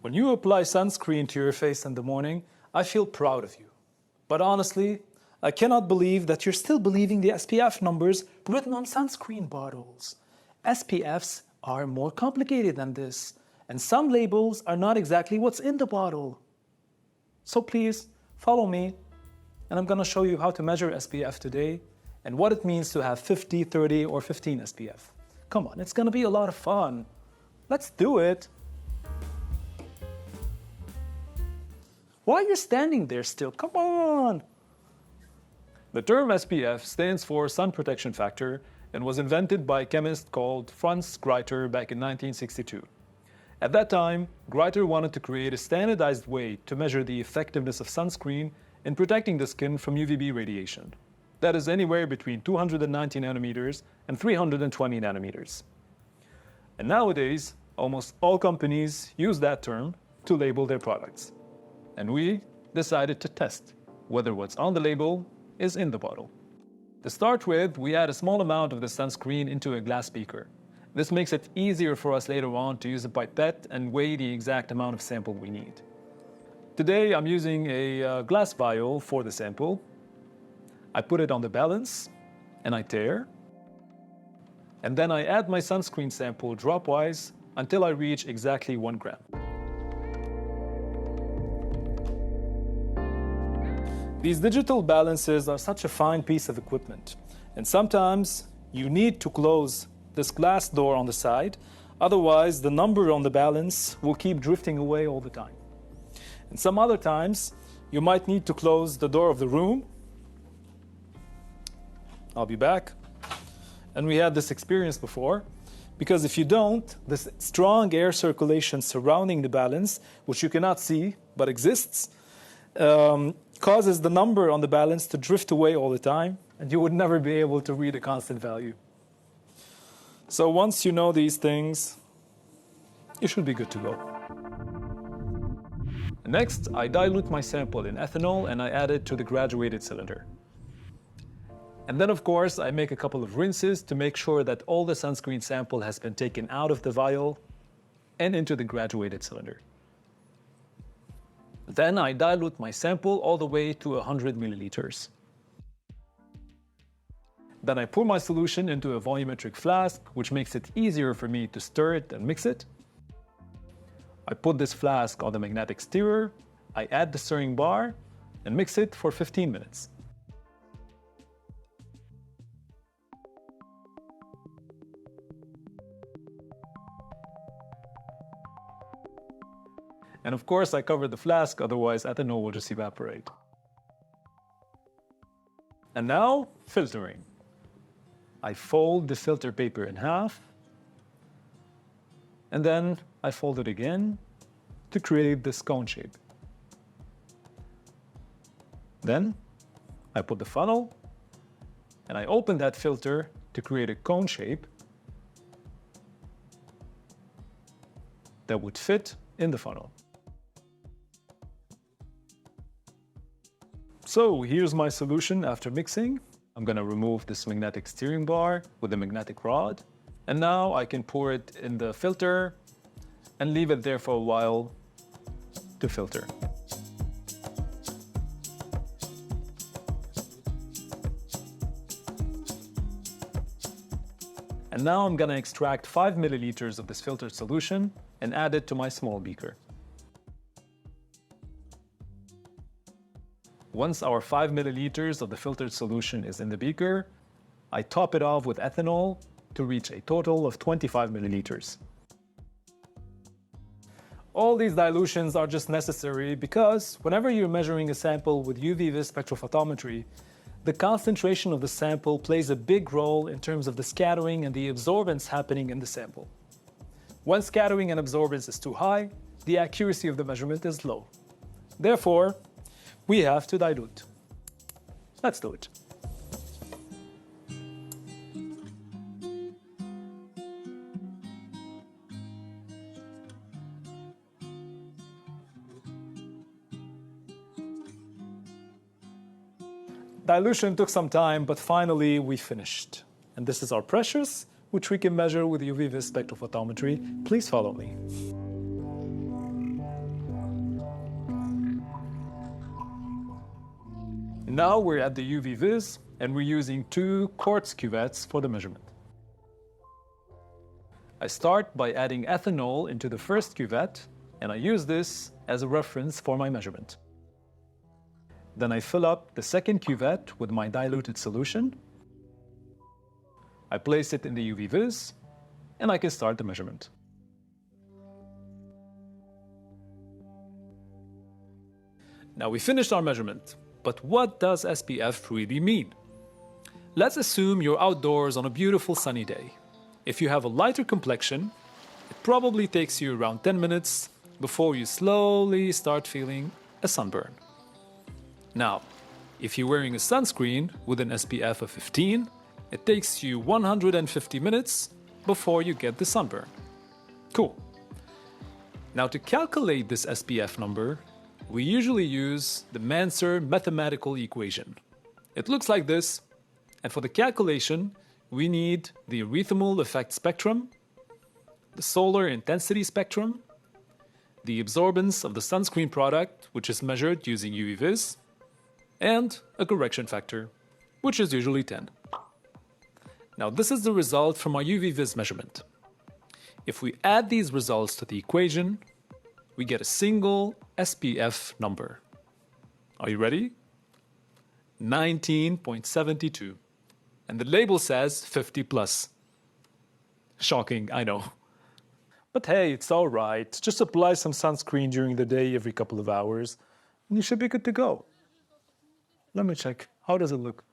When you apply sunscreen to your face in the morning, I feel proud of you. But honestly, I cannot believe that you're still believing the SPF numbers written on sunscreen bottles. SPFs are more complicated than this, and some labels are not exactly what's in the bottle. So please, follow me, and I'm going to show you how to measure SPF today and what it means to have 50, 30, or 15 SPF. Come on, it's going to be a lot of fun. Let's do it. Why are you standing there still? Come on! The term SPF stands for sun protection factor and was invented by a chemist called Franz Gruyter back in 1962. At that time, Gruyter wanted to create a standardized way to measure the effectiveness of sunscreen in protecting the skin from UVB radiation. That is anywhere between 290 nanometers and 320 nanometers. And nowadays, almost all companies use that term to label their products. And we decided to test whether what's on the label is in the bottle. To start with, we add a small amount of the sunscreen into a glass beaker. This makes it easier for us later on to use a pipette and weigh the exact amount of sample we need. Today, I'm using a glass vial for the sample. I put it on the balance and I tare. And then I add my sunscreen sample dropwise until I reach exactly 1 gram. These digital balances are such a fine piece of equipment, and sometimes you need to close this glass door on the side, otherwise the number on the balance will keep drifting away all the time. And some other times, you might need to close the door of the room. I'll be back. And we had this experience before, because if you don't, this strong air circulation surrounding the balance, which you cannot see but exists, causes the number on the balance to drift away all the time, and you would never be able to read a constant value. So once you know these things, you should be good to go. Next, I dilute my sample in ethanol and I add it to the graduated cylinder. And then, of course, I make a couple of rinses to make sure that all the sunscreen sample has been taken out of the vial and into the graduated cylinder. Then I dilute my sample all the way to 100 milliliters. Then I pour my solution into a volumetric flask, which makes it easier for me to stir it and mix it. I put this flask on the magnetic stirrer, I add the stirring bar, and mix it for 15 minutes. And of course, I cover the flask, otherwise ethanol will just evaporate. And now, filtering. I fold the filter paper in half, and then I fold it again to create this cone shape. Then I put the funnel, and I open that filter to create a cone shape that would fit in the funnel. So here's my solution after mixing. I'm going to remove this magnetic steering bar with the magnetic rod. And now I can pour it in the filter and leave it there for a while to filter. And now I'm going to extract 5 milliliters of this filtered solution and add it to my small beaker. Once our 5 milliliters of the filtered solution is in the beaker, I top it off with ethanol to reach a total of 25 milliliters. All these dilutions are just necessary because whenever you're measuring a sample with UV-vis spectrophotometry, the concentration of the sample plays a big role in terms of the scattering and the absorbance happening in the sample. When scattering and absorbance is too high, the accuracy of the measurement is low. Therefore, we have to dilute. Let's do it. Dilution took some time, but finally we finished. And this is our precious, which we can measure with UV-vis spectrophotometry. Please follow me. Now we're at the UV vis, and we're using 2 quartz cuvettes for the measurement. I start by adding ethanol into the first cuvette, and I use this as a reference for my measurement. Then I fill up the second cuvette with my diluted solution. I place it in the UV vis, and I can start the measurement. Now we finished our measurement, but what does SPF really mean? Let's assume you're outdoors on a beautiful sunny day. If you have a lighter complexion, it probably takes you around 10 minutes before you slowly start feeling a sunburn. Now, if you're wearing a sunscreen with an SPF of 15, it takes you 150 minutes before you get the sunburn. Cool. Now to calculate this SPF number, we usually use the Manser mathematical equation. It looks like this, and for the calculation, we need the erythemal effect spectrum, the solar intensity spectrum, the absorbance of the sunscreen product, which is measured using UV vis, and a correction factor, which is usually 10. Now this is the result from our UV vis measurement. If we add these results to the equation, we get a single SPF number. Are you ready? 19.72. And the label says 50 plus. Shocking, I know. But hey, it's all right. Just apply some sunscreen during the day every couple of hours, and you should be good to go. Let me check. How does it look?